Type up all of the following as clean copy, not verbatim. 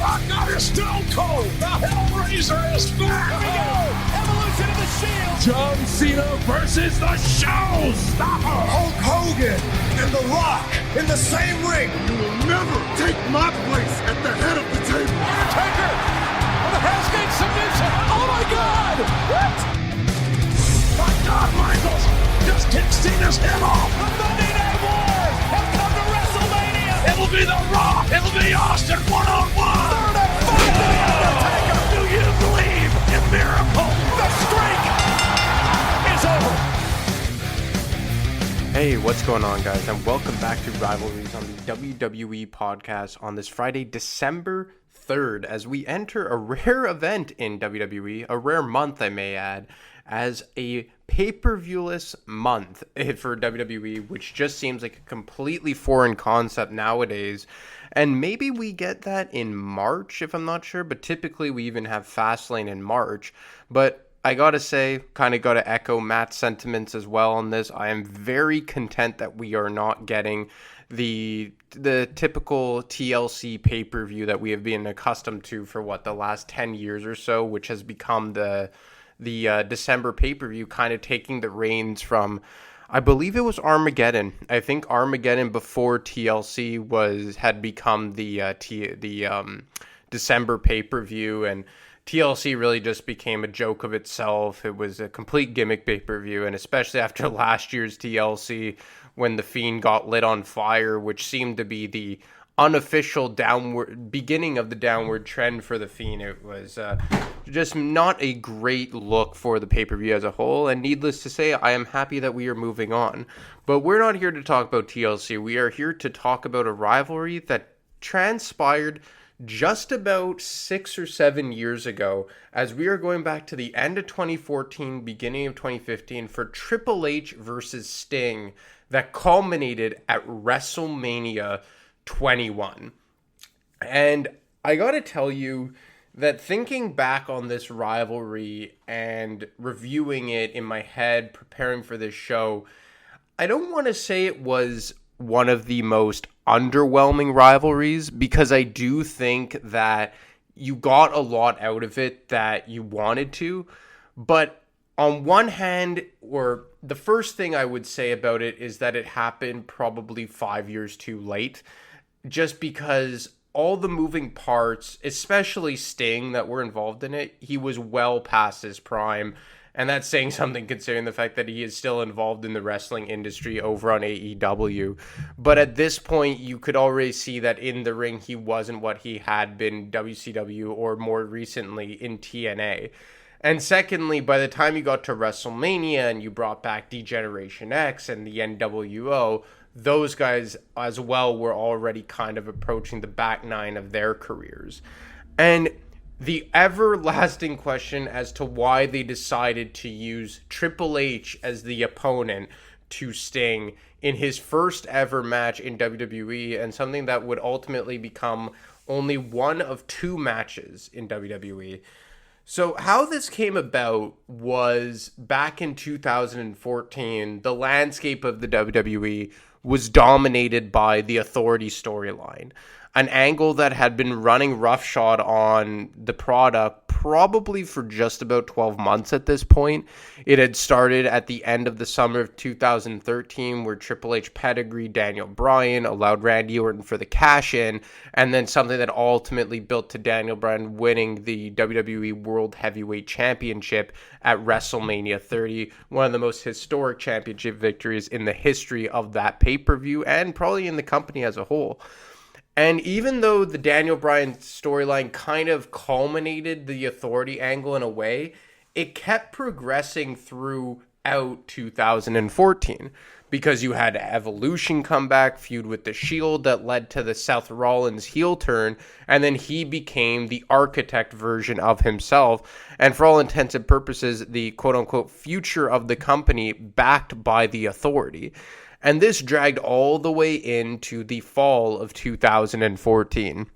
Rock God is Stone Cold. The Hellraiser is back. Here we go. Evolution of the Shield. John Cena versus the Showstopper. Hulk Hogan and The Rock in the same ring. You will never take my place at the head of the table. Undertaker with a Hell's Gate submission. Oh my God! What? My God, Michaels just kicked Cena's head off. The Monday Night Wars have come to WrestleMania. It'll be The Rock. It'll be Austin one-on-one. Third and five to the Undertaker. Do you believe in miracles? The streak is over. Hey, what's going on, guys? And welcome back to Rivalries on the WWE podcast on this Friday, December 3rd, as we enter a rare event in WWE, a rare month, I may add, as a pay-per-view-less month for WWE, which just seems like a completely foreign concept nowadays. And maybe we get that in March, if I'm not sure, but typically we even have Fastlane in March. But I gotta say, kind of gotta echo Matt's sentiments as well on this. I am very content that we are not getting the typical TLC pay-per-view that we have been accustomed to for the last 10 years or so, which has become the December pay-per-view, kind of taking the reins from, I believe it was Armageddon. I think Armageddon before TLC had become the December pay-per-view, and TLC really just became a joke of itself. It was a complete gimmick pay-per-view, and especially after last year's TLC, when The Fiend got lit on fire, which seemed to be the unofficial beginning of the downward trend for The Fiend. It was just not a great look for the pay-per-view as a whole, and needless to say, I am happy that we are moving on. But we're not here to talk about TLC. We are here to talk about a rivalry that transpired just about 6 or 7 years ago, as we are going back to the end of 2014, beginning of 2015, for Triple H versus Sting, that culminated at WrestleMania 21. And I gotta tell you that thinking back on this rivalry and reviewing it in my head, preparing for this show, I don't want to say it was one of the most underwhelming rivalries, because I do think that you got a lot out of it that you wanted to. But on one hand, or the first thing I would say about it is that it happened probably 5 years too late, just because all the moving parts, especially Sting, that were involved in it, he was well past his prime. And that's saying something considering the fact that he is still involved in the wrestling industry over on AEW. But at this point, you could already see that in the ring, he wasn't what he had been in WCW or more recently in TNA. And secondly, by the time you got to WrestleMania and you brought back D-Generation X and the NWO, those guys as well were already kind of approaching the back nine of their careers. And the everlasting question as to why they decided to use Triple H as the opponent to Sting in his first ever match in WWE, and something that would ultimately become only one of two matches in WWE. So how this came about was back in 2014, the landscape of the WWE was dominated by the Authority storyline, an angle that had been running roughshod on the product probably for just about 12 months at this point. It had started at the end of the summer of 2013, where Triple H pedigreed Daniel Bryan, allowed Randy Orton for the cash-in, and then something that ultimately built to Daniel Bryan winning the WWE World Heavyweight Championship at WrestleMania 30, one of the most historic championship victories in the history of that pay-per-view and probably in the company as a whole. And even though the Daniel Bryan storyline kind of culminated the Authority angle in a way, it kept progressing throughout 2014, because you had Evolution come back, feud with The Shield that led to the Seth Rollins heel turn, and then he became the architect version of himself, and for all intents and purposes, the quote-unquote future of the company backed by the Authority. And this dragged all the way into the fall of 2014.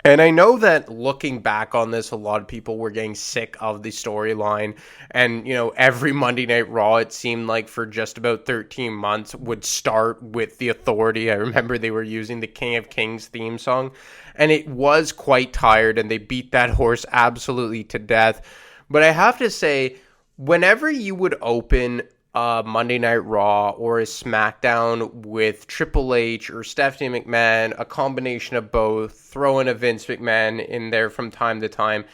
And I know that looking back on this, a lot of people were getting sick of the storyline. And, every Monday Night Raw, it seemed like for just about 13 months, would start with the Authority. I remember they were using the King of Kings theme song. And it was quite tired, and they beat that horse absolutely to death. But I have to say, whenever you would open Monday Night Raw or a SmackDown with Triple H or Stephanie McMahon, a combination of both, throw in a Vince McMahon in there from time to time,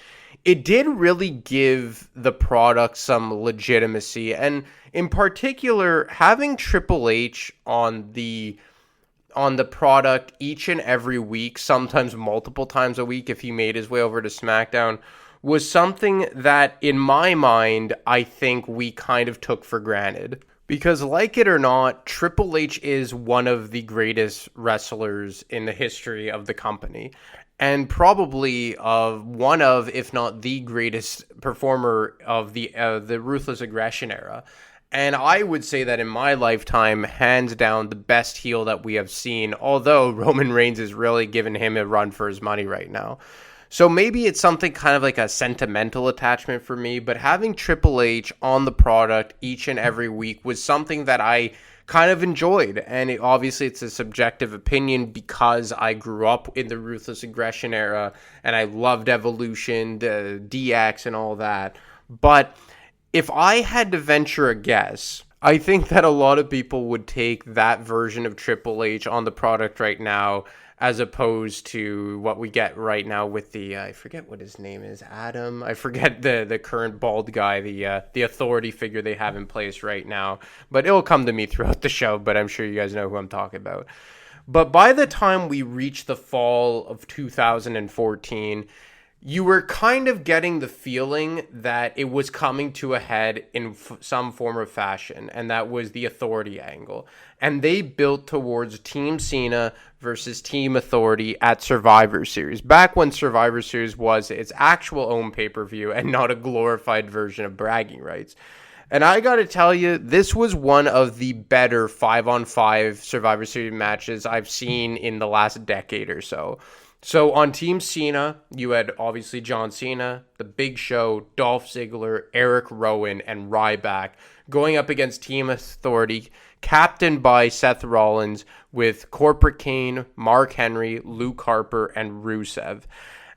it did really give the product some legitimacy. And in particular, having Triple H on the product each and every week, sometimes multiple times a week if he made his way over to SmackDown, was something that, in my mind, I think we kind of took for granted. Because, like it or not, Triple H is one of the greatest wrestlers in the history of the company. And probably one of, if not the greatest performer of the Ruthless Aggression era. And I would say that in my lifetime, hands down, the best heel that we have seen, although Roman Reigns is really giving him a run for his money right now. So maybe it's something kind of like a sentimental attachment for me, but having Triple H on the product each and every week was something that I kind of enjoyed. And obviously it's a subjective opinion because I grew up in the Ruthless Aggression era and I loved Evolution, the DX and all that. But if I had to venture a guess, I think that a lot of people would take that version of Triple H on the product right now as opposed to what we get right now with the, I forget what his name is, Adam. I forget the current bald guy, the authority figure they have in place right now. But it'll come to me throughout the show, but I'm sure you guys know who I'm talking about. But by the time we reach the fall of 2014, you were kind of getting the feeling that it was coming to a head in some form or fashion, and that was the Authority angle. And they built towards Team Cena versus Team Authority at Survivor Series, back when Survivor Series was its actual own pay-per-view and not a glorified version of bragging rights. And I got to tell you, this was one of the better 5-on-5 Survivor Series matches I've seen in the last decade or so. So on Team Cena, you had obviously John Cena, The Big Show, Dolph Ziggler, Eric Rowan, and Ryback going up against Team Authority, captained by Seth Rollins with Corporate Kane, Mark Henry, Luke Harper, and Rusev.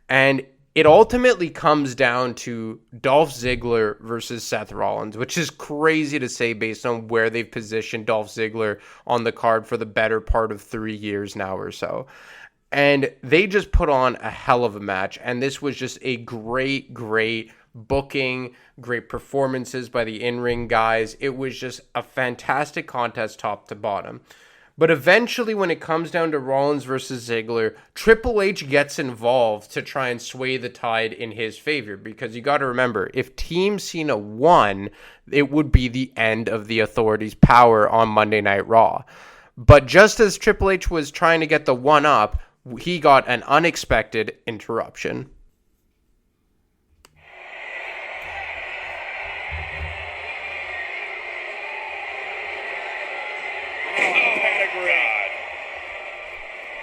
And it ultimately comes down to Dolph Ziggler versus Seth Rollins, which is crazy to say based on where they've positioned Dolph Ziggler on the card for the better part of 3 years now or so. And they just put on a hell of a match. And this was just a great booking, great performances by the in-ring guys. It was just a fantastic contest top to bottom. But eventually, when it comes down to Rollins versus Ziggler, Triple H gets involved to try and sway the tide in his favor. Because you got to remember, if Team Cena won, it would be the end of the Authority's power on Monday Night Raw. But just as Triple H was trying to get the one-up, he got an unexpected interruption.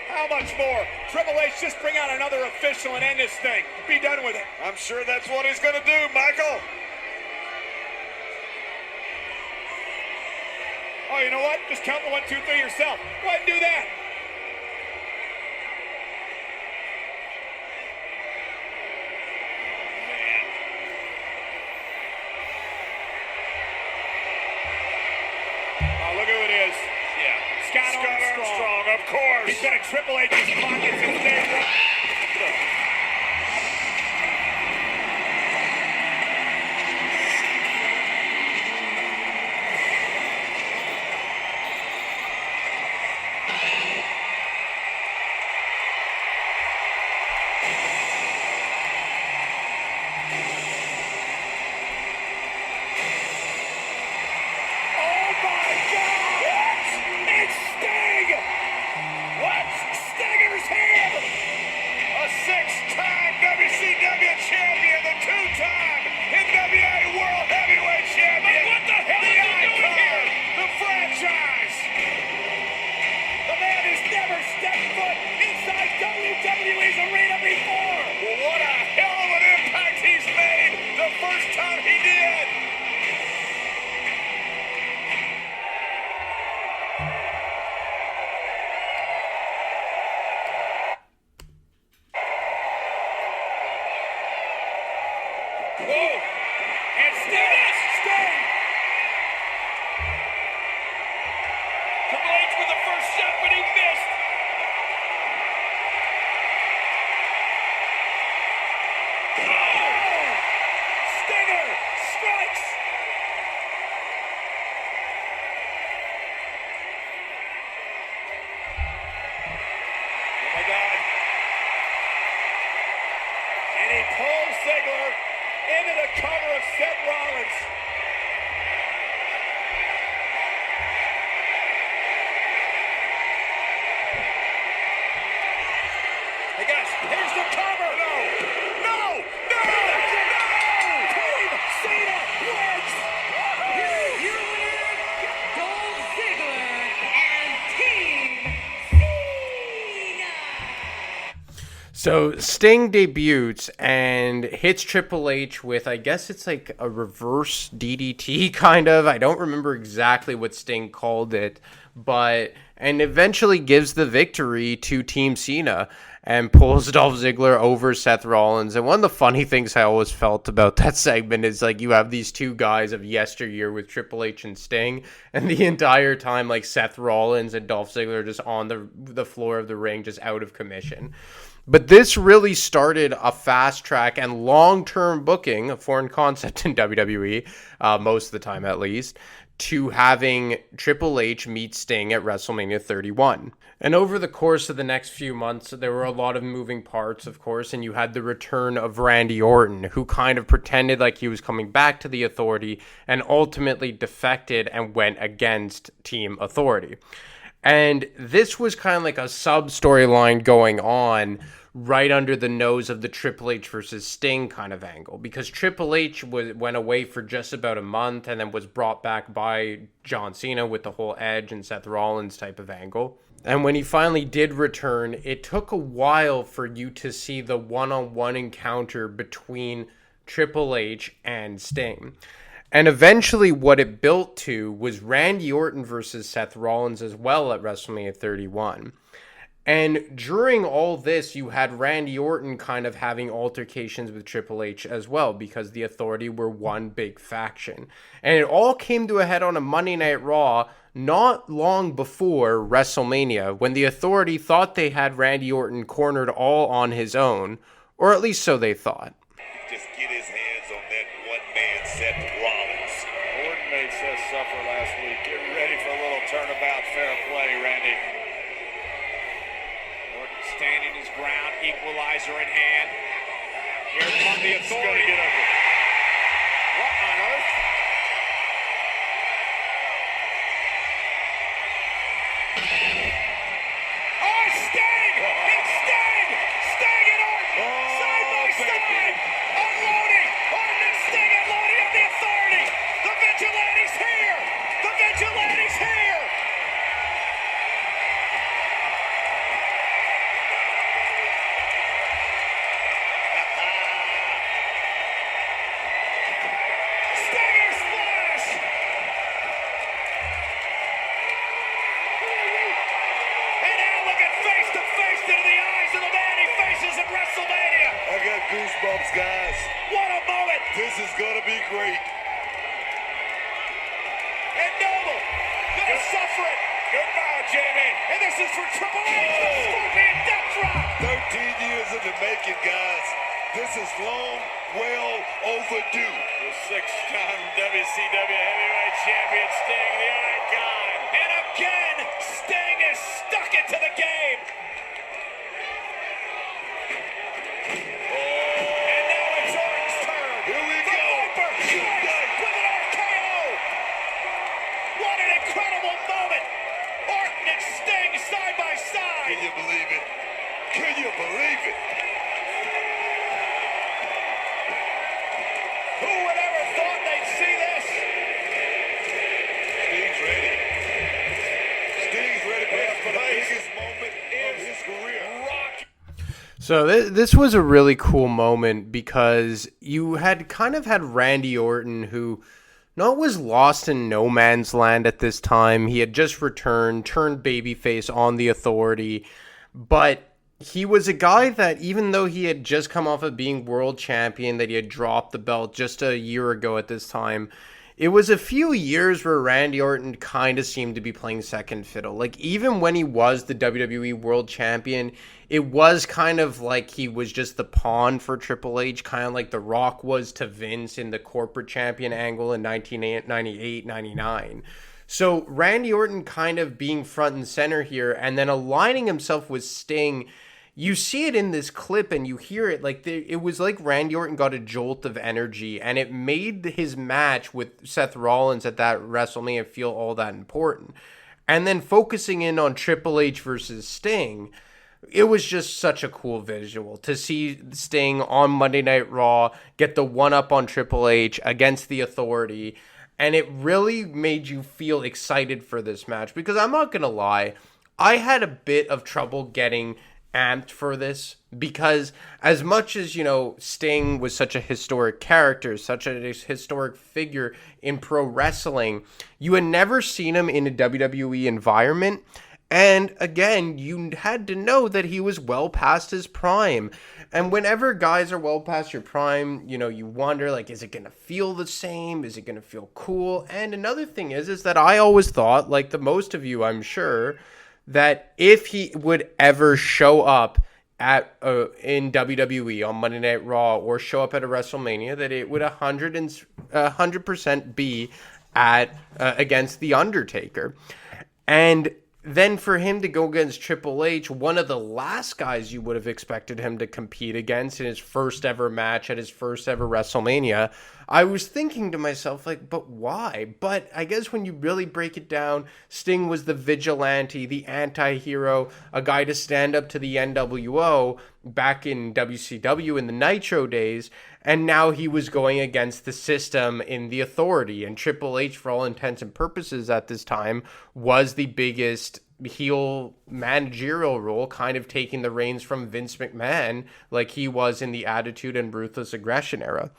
How much more? Triple H, just bring out another official and end this thing. Be done with it. I'm sure that's what he's going to do, Michael. Oh, you know what? Just count the 1, 2, 3 yourself. Go ahead and do that. Look who it is. Yeah. Scott Armstrong, of course. He's got a Triple H's pockets in there. It's Sting! What's Stinger's hand? Whoa! And Sting! Triple H with the first shot, but he missed. Oh! Stinger strikes. Oh my God! And he pulls Ziggler into the cover of Seth Rollins. Hey guys, here's the cover. No! Team Cena wins. Your winner, Dolph Ziggler and Team Cena. So Sting debuts and hits Triple H with, I guess it's like a reverse DDT kind of. I don't remember exactly what Sting called it, and eventually gives the victory to Team Cena and pulls Dolph Ziggler over Seth Rollins. And one of the funny things I always felt about that segment is like you have these two guys of yesteryear with Triple H and Sting, and the entire time like Seth Rollins and Dolph Ziggler are just on the floor of the ring, just out of commission. But this really started a fast track and long-term booking, a foreign concept in WWE, most of the time at least, to having Triple H meet Sting at WrestleMania 31. And over the course of the next few months, there were a lot of moving parts, of course, and you had the return of Randy Orton, who kind of pretended like he was coming back to the Authority and ultimately defected and went against Team Authority. And this was kind of like a sub-storyline going on right under the nose of the Triple H versus Sting kind of angle, because Triple H went away for just about a month and then was brought back by John Cena with the whole Edge and Seth Rollins type of angle. And when he finally did return, it took a while for you to see the one-on-one encounter between Triple H and Sting. And eventually what it built to was Randy Orton versus Seth Rollins as well at WrestleMania 31. And during all this, you had Randy Orton kind of having altercations with Triple H as well, because the Authority were one big faction. And it all came to a head on a Monday Night Raw not long before WrestleMania, when the Authority thought they had Randy Orton cornered all on his own, or at least so they thought. Just get his hands on that one-man Seth Rollins. Orton made Seth suffer last week. Get ready for a little turnabout fair play, Randy. Orton standing his ground, equalizer in hand. Here come the Authority. What on earth? Oh, Sting! It's Sting! Sting and Orton! Side by side! Unloading! Orton and Sting unloading of the Authority! The Vigilante's here! The Vigilante's here! Stinger splash! And now looking face to face into the eyes of the man he faces at WrestleMania. I got goosebumps, guys. What a moment! This is gonna be great. And Noble gonna suffer it. Goodbye, Jamie. And this is for Triple H. The Scorpion Death Drop. 13 years in the making, guys. This is long, well overdue. The six-time WCW Heavyweight Champion Sting, the Icon. And again, Sting is stuck into the game. And now it's Orton's turn. Here we The go. Viper strikes with an RKO. What an incredible moment. Orton and Sting side by side. Can you believe it? Can you believe it? Who would ever thought they'd see this? Sting's ready. Sting's ready for the biggest moment of his career. So this was a really cool moment, because you had kind of had Randy Orton, who not was lost in no man's land at this time. He had just returned, turned babyface on the Authority, but he was a guy that, even though he had just come off of being world champion, that he had dropped the belt just a year ago at this time, it was a few years where Randy Orton kind of seemed to be playing second fiddle. Like, even when he was the WWE World Champion, it was kind of like he was just the pawn for Triple H, kind of like The Rock was to Vince in the corporate champion angle in 1998, 99. So Randy Orton kind of being front and center here and then aligning himself with Sting. You see it in this clip and you hear it like it was like Randy Orton got a jolt of energy, and it made his match with Seth Rollins at that WrestleMania feel all that important. And then focusing in on Triple H versus Sting, it was just such a cool visual to see Sting on Monday Night Raw get the one-up on Triple H against the Authority. And it really made you feel excited for this match, because I'm not going to lie, I had a bit of trouble getting amped for this, because as much as, Sting was such a historic character, such a historic figure in pro wrestling, you had never seen him in a WWE environment. And again, you had to know that he was well past his prime. And whenever guys are well past your prime, you wonder, like, is it going to feel the same? Is it going to feel cool? And another thing is that I always thought, like the most of you, I'm sure, that if he would ever show up at in WWE on Monday Night Raw or show up at a WrestleMania, that it would 100% be at against The Undertaker. And then for him to go against Triple H, one of the last guys you would have expected him to compete against in his first ever match at his first ever WrestleMania, I was thinking to myself, like, but why? But I guess when you really break it down, Sting was the vigilante, the anti-hero, a guy to stand up to the NWO back in WCW in the Nitro days, and now he was going against the system in the Authority. And Triple H, for all intents and purposes at this time, was the biggest heel managerial role, kind of taking the reins from Vince McMahon like he was in the Attitude and Ruthless Aggression era.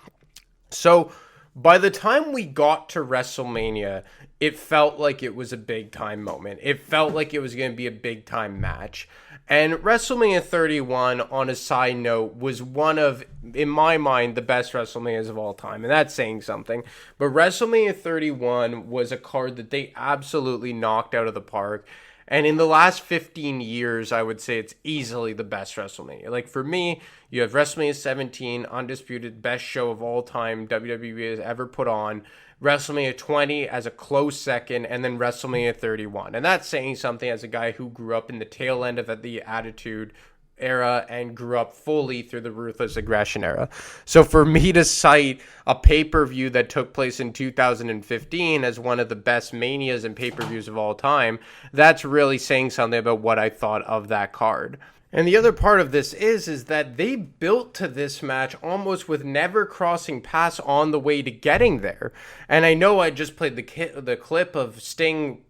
So by the time we got to WrestleMania, it felt like it was a big time moment. It felt like it was going to be a big time match. And WrestleMania 31, on a side note, was one of, in my mind, the best WrestleManias of all time. And that's saying something. But WrestleMania 31 was a card that they absolutely knocked out of the park. And in the last 15 years, I would say it's easily the best WrestleMania. Like, for me, you have WrestleMania 17, undisputed best show of all time WWE has ever put on. WrestleMania 20 as a close second, and then WrestleMania 31. And that's saying something as a guy who grew up in the tail end of the Attitude era and grew up fully through the Ruthless Aggression era. So for me to cite a pay-per-view that took place in 2015 as one of the best manias and pay-per-views of all time, that's really saying something about what I thought of that card. And the other part of this is that they built to this match almost with never crossing paths on the way to getting there. And I know I just played the clip of Sting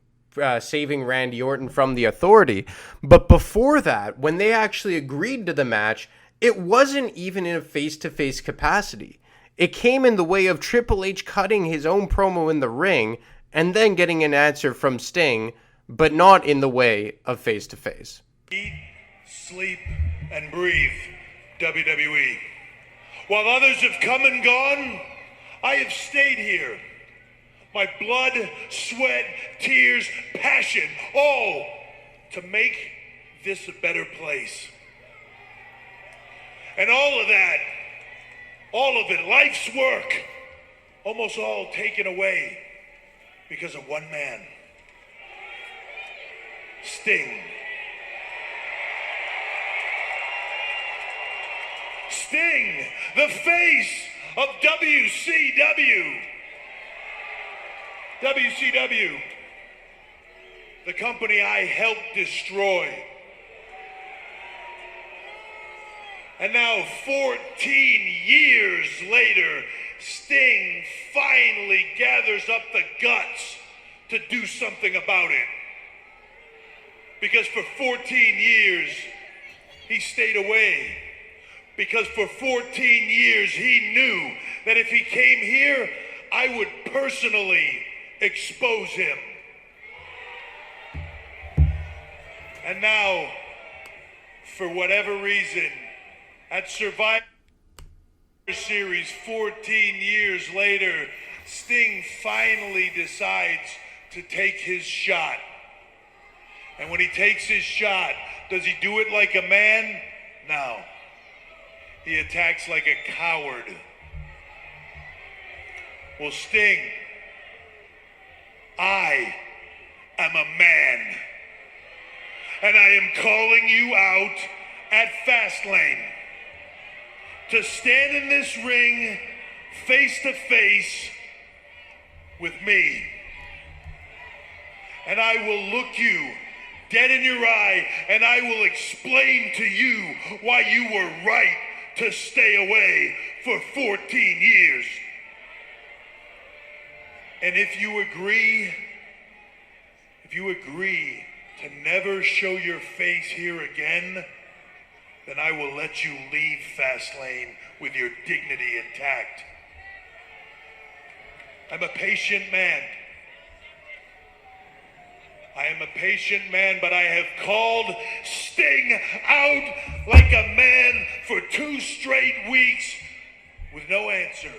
saving Randy Orton from the Authority, but before that, when they actually agreed to the match, it wasn't even in a face-to-face capacity. It came in the way of Triple H cutting his own promo in the ring and then getting an answer from Sting, but not in the way of face-to-face. Eat, sleep, and breathe WWE. While others have come and gone, I have stayed here. My blood, sweat, tears, passion, all to make this a better place. And all of that, all of it, life's work, almost all taken away because of one man. Sting. Sting, the face of WCW. WCW, the company I helped destroy. And now 14 years later, Sting finally gathers up the guts to do something about it. Because for 14 years, he stayed away. Because for 14 years, he knew that if he came here, I would personally expose him. And now, for whatever reason, at Survivor Series 14 years later, Sting finally decides to take his shot. And when he takes his shot, does he do it like a man? No. He attacks like a coward. Well, Sting, I am a man. And I am calling you out at Fastlane to stand in this ring face to face with me. And I will look you dead in your eye and I will explain to you why you were right to stay away for 14 years. And if you agree to never show your face here again, then I will let you leave Fastlane with your dignity intact. I'm a patient man. I am a patient man, but I have called Sting out like a man for 2 straight weeks with no answer.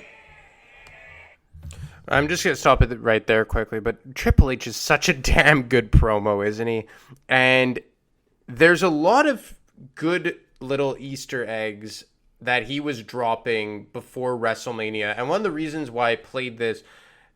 I'm just going to stop it right there quickly, but Triple H is such a damn good promo, isn't he? And there's a lot of good little Easter eggs that he was dropping before WrestleMania. And one of the reasons why I played this,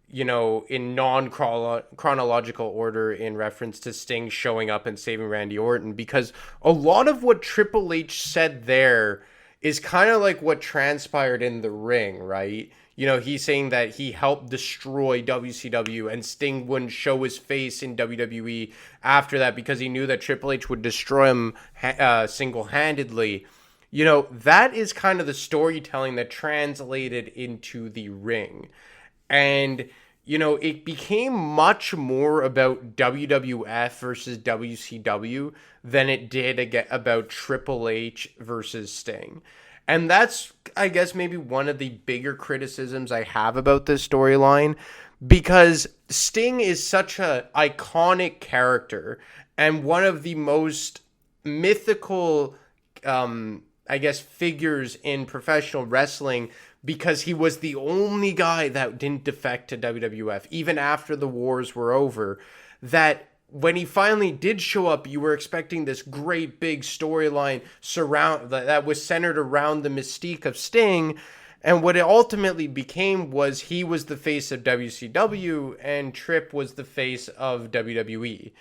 you know, in non-chronological order in reference to Sting showing up and saving Randy Orton, because a lot of what Triple H said there is kind of like what transpired in the ring, right? You know, he's saying that he helped destroy WCW and Sting wouldn't show his face in WWE after that because he knew that Triple H would destroy him single-handedly. You know, that is kind of the storytelling that translated into the ring. And, you know, it became much more about WWF versus WCW than it did about Triple H versus Sting. And that's, I guess, maybe one of the bigger criticisms I have about this storyline, because Sting is such an iconic character and one of the most mythical, I guess, figures in professional wrestling, because he was the only guy that didn't defect to WWF, even after the wars were over, that when he finally did show up, you were expecting this great big storyline that was centered around the mystique of Sting. And what it ultimately became was he was the face of WCW and Tripp was the face of WWE.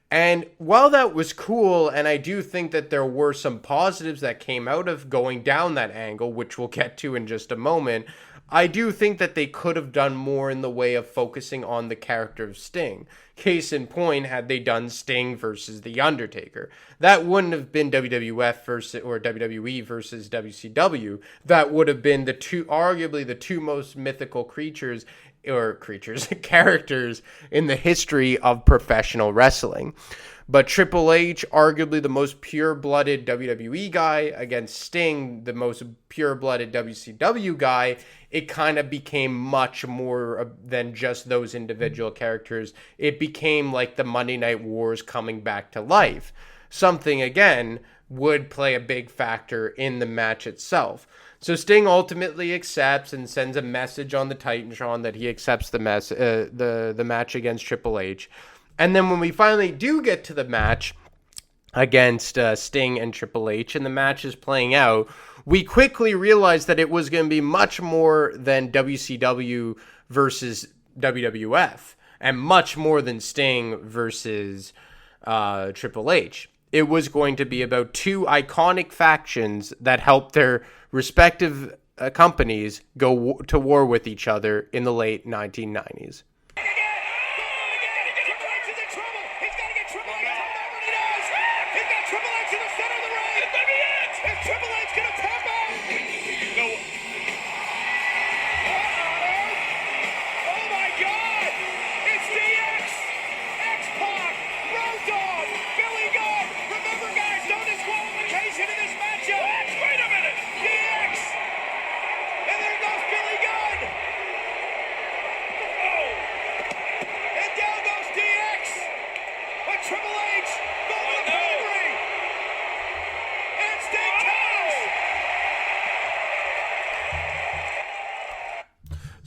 And while that was cool, and I do think that there were some positives that came out of going down that angle, which we'll get to in just a moment, I do think that they could have done more in the way of focusing on the character of Sting. Case in point, had they done Sting versus The Undertaker, that wouldn't have been WWF versus, or WWE versus WCW. That would have been arguably the two most mythical characters in the history of professional wrestling. But Triple H, arguably the most pure-blooded WWE guy, against Sting, the most pure-blooded WCW guy, it kind of became much more than just those individual characters. It became like the Monday Night Wars coming back to life. Something, again, would play a big factor in the match itself. So Sting ultimately accepts and sends a message on the Titantron that he accepts the match against Triple H. And then when we finally do get to the match against Sting and Triple H, and the match is playing out, we quickly realized that it was going to be much more than WCW versus WWF, and much more than Sting versus Triple H. It was going to be about two iconic factions that helped their respective companies go to war with each other in the late 1990s.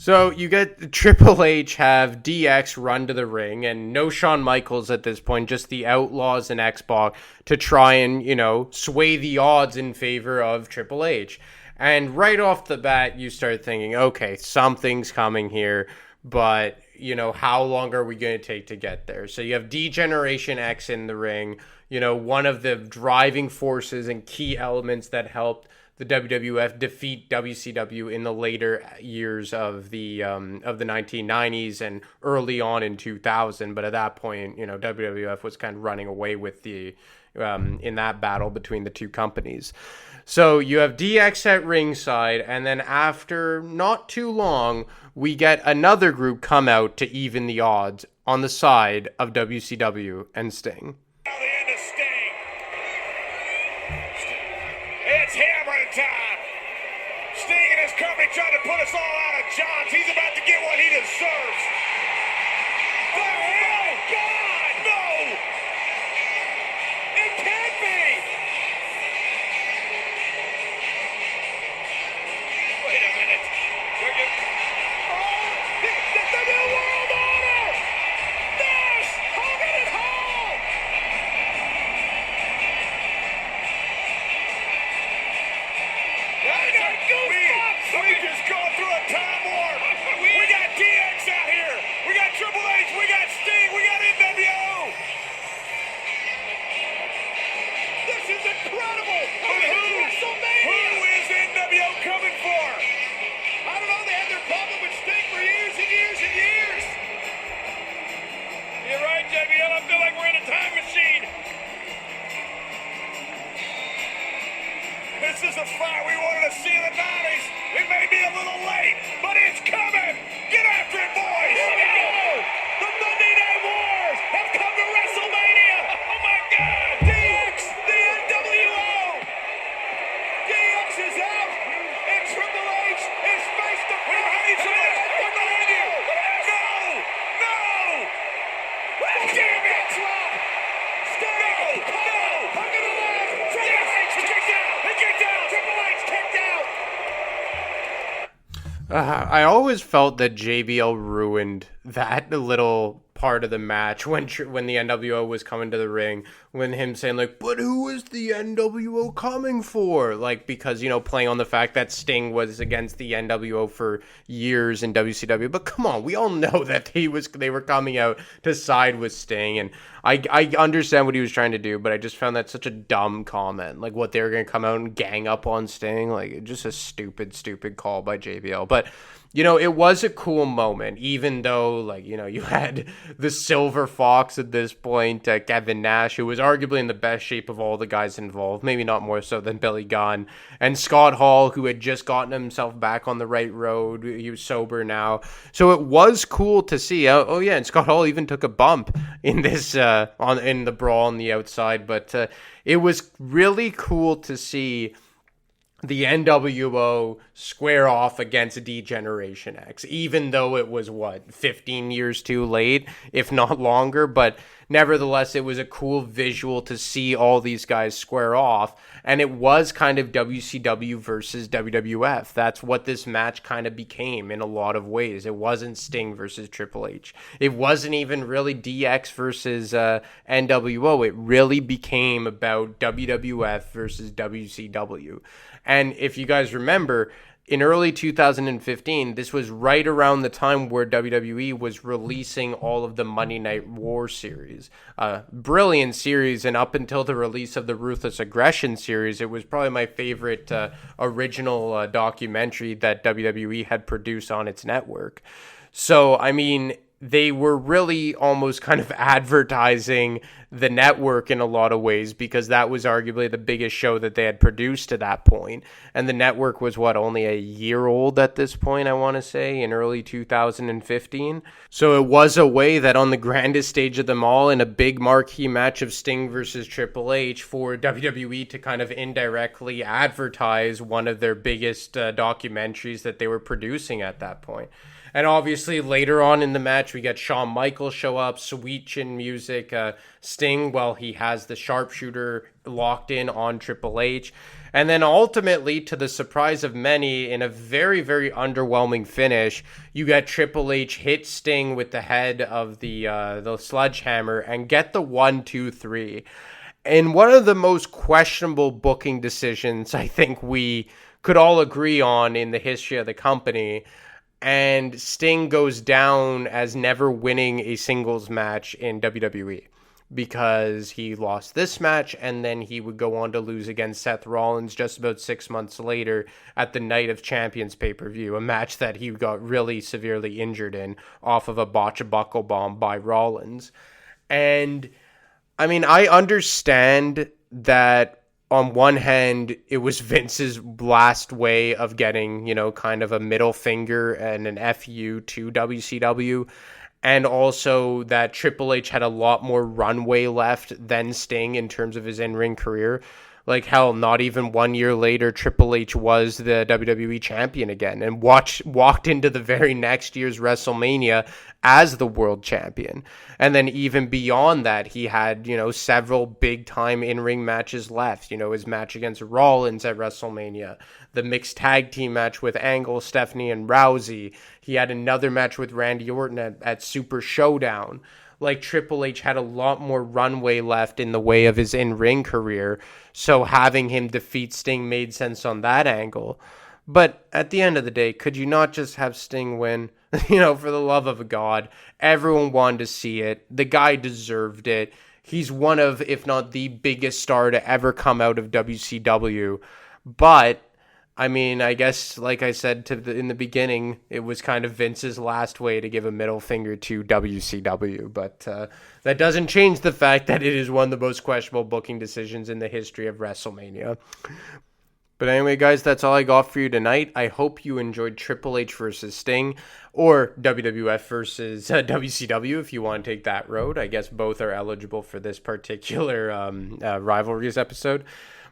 So you get Triple H have DX run to the ring, and no Shawn Michaels at this point, just the Outlaws and X-Pac to try and, sway the odds in favor of Triple H. And right off the bat, you start thinking, okay, something's coming here, but, how long are we going to take to get there? So you have D-Generation X in the ring, one of the driving forces and key elements that helped the WWF defeat WCW in the later years of the 1990s and early on in 2000. But at that point, WWF was kind of running away with the in that battle between the two companies. So you have DX at ringside, and then after not too long, we get another group come out to even the odds on the side of WCW and Sting. Now the end of Sting. It's hammering time. Sting and his company trying to put us all out of jobs. He's about to get what he deserves. The hell, God, no! It can't be! Wait a minute. The New World Order! Nash! Hogan and Hall! We just gone through a time warp. We got DX out here. We got Triple H. We got Sting. We got NWO. This is incredible. But who is NWO coming for? I don't know. They had their problem with Sting for years and years and years. You're right, JBL. I feel like we're in a time machine. This is a fight we wanted to see in the 90s. It may be a little late, but it's coming. Get after it, boys. Here we go. The Monday Night Wars have come to WrestleMania. Oh, my God. DX, the NWO. DX is out, and Triple H is face to face. Behind you. No. Damn it. Stay. No. Hook of the leg. Triple H kicked out. He kicked out. Triple H kicked out. I always felt that JBL ruined that little part of the match when the NWO was coming to the ring, when him saying like, but who is the NWO coming for? Like, because, playing on the fact that Sting was against the NWO for years in WCW. But come on, we all know that they were coming out to side with Sting, and I understand what he was trying to do, but I just found that such a dumb comment. Like, what, they were going to come out and gang up on Sting? Like, just a stupid call by JBL. But it was a cool moment, even though, you had the Silver Fox at this point, Kevin Nash, who was arguably in the best shape of all the guys involved, maybe not more so than Billy Gunn, and Scott Hall, who had just gotten himself back on the right road. He was sober now. So it was cool to see. Oh yeah, and Scott Hall even took a bump in this, in the brawl on the outside, but it was really cool to see the NWO square off against D-Generation X, even though it was, 15 years too late, if not longer. But nevertheless, it was a cool visual to see all these guys square off. And it was kind of WCW versus WWF. That's what this match kind of became in a lot of ways. It wasn't Sting versus Triple H. It wasn't even really DX versus NWO. It really became about WWF versus WCW. And if you guys remember, in early 2015, this was right around the time where WWE was releasing all of the Monday Night War series. Brilliant series, and up until the release of the Ruthless Aggression series, it was probably my favorite original documentary that WWE had produced on its network. So, I mean, they were really almost kind of advertising the network in a lot of ways, because that was arguably the biggest show that they had produced to that point. And the network was, only a year old at this point, I want to say, in early 2015. So it was a way that on the grandest stage of them all, in a big marquee match of Sting versus Triple H, for WWE to kind of indirectly advertise one of their biggest documentaries that they were producing at that point. And obviously later on in the match, we get Shawn Michaels show up, sweet chin music, Sting, while he has the sharpshooter locked in on Triple H. And then ultimately, to the surprise of many, in a very, very underwhelming finish, you get Triple H hit Sting with the head of the sledgehammer and get the 1-2-3. And one of the most questionable booking decisions I think we could all agree on in the history of the company. And Sting goes down as never winning a singles match in WWE because he lost this match and then he would go on to lose against Seth Rollins just about 6 months later at the Night of Champions pay-per-view, a match that he got really severely injured in off of a botch buckle bomb by Rollins. And I mean, I understand that on one hand, it was Vince's last way of getting, kind of a middle finger and an FU to WCW. And also that Triple H had a lot more runway left than Sting in terms of his in-ring career. Like, hell, not even 1 year later, Triple H was the WWE champion again and walked into the very next year's WrestleMania as the world champion. And then even beyond that, he had, several big-time in-ring matches left. His match against Rollins at WrestleMania, the mixed tag team match with Angle, Stephanie, and Rousey. He had another match with Randy Orton at Super Showdown. Like, Triple H had a lot more runway left in the way of his in-ring career, so having him defeat Sting made sense on that angle. But at the end of the day, could you not just have Sting win? For the love of God, everyone wanted to see it. The guy deserved it. He's one of, if not the biggest star to ever come out of WCW. But I mean, I guess, like I said in the beginning, it was kind of Vince's last way to give a middle finger to WCW. But that doesn't change the fact that it is one of the most questionable booking decisions in the history of WrestleMania. But anyway, guys, that's all I got for you tonight. I hope you enjoyed Triple H versus Sting, or WWF versus WCW, if you want to take that road. I guess both are eligible for this particular Rivalries episode.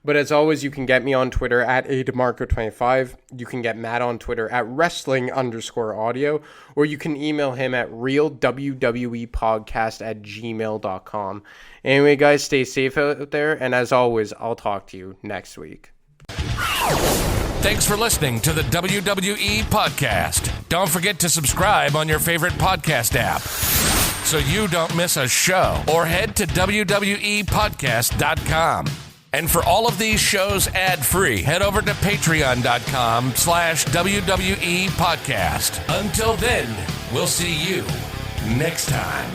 But as always, you can get me on Twitter at ADemarco25. You can get Matt on Twitter at wrestling_audio. Or you can email him at realwwepodcast@gmail.com. Anyway, guys, stay safe out there. And as always, I'll talk to you next week. Thanks for listening to the WWE Podcast. Don't forget to subscribe on your favorite podcast app so you don't miss a show. Or head to WWEpodcast.com. And for all of these shows ad-free, head over to patreon.com/WWE Podcast. Until then, we'll see you next time.